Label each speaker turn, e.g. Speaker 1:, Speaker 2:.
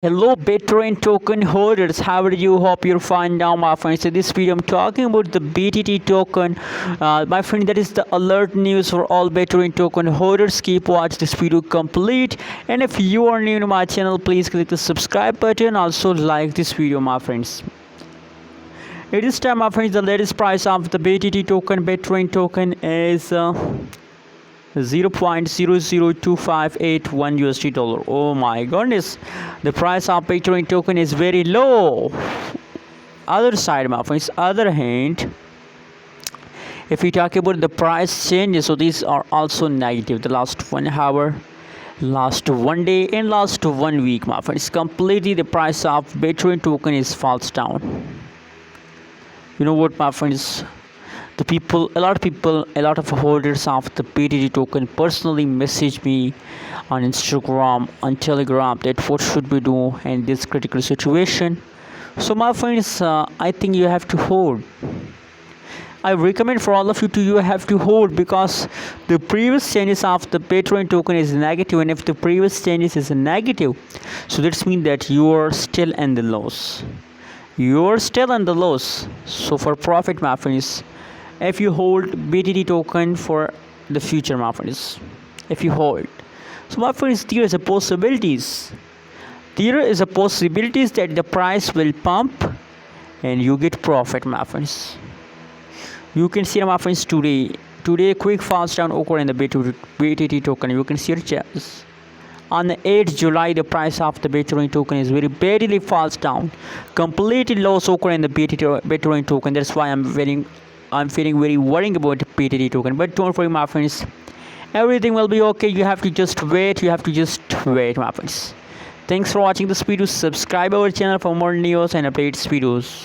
Speaker 1: Hello Bittorrent token holders, how are you? Hope you're fine now, my friends. In this video I'm talking about the BTT token. My friend, that is the alert news for all Bittorrent token holders. Keep watch this video complete, and if you are new to my channel, please click the subscribe button. Also like this video, my friends. At this time, my friends, the latest price of the BTT token, Bittorrent token, is 0.00258 USD dollar. Oh my goodness, the price of Bitcoin token is very low. Other side, my friends, other hand, if we talk about the price changes, so these are also negative. The last 1 hour, last 1 day, and last 1 week, my friends, completely the price of Bitcoin token is falls down. You know what, my friends, a lot of holders of the BTT token personally message me on Instagram, on Telegram, that what should we do in this critical situation. So my friends, I think you have to hold. I recommend for all of you have to hold, because the previous changes of the Bitcoin token is negative, and if the previous changes is negative, so that means that you are still in the loss. So for profit, my friends, if you hold BTT token for the future, my friends, if you hold, so my friends, there is a possibilities that the price will pump and you get profit, my friends. You can see, my friends, today quick falls down occur in the BTT token. You can see your charts. On the 8th July, the price of the Bitcoin token is very badly falls down. Completely loss occur in the Bitcoin token. That's why I'm feeling very worrying about the BTT token. But don't worry, my friends. Everything will be okay. You have to just wait, my friends. Thanks for watching this video. Subscribe our channel for more news and updates videos.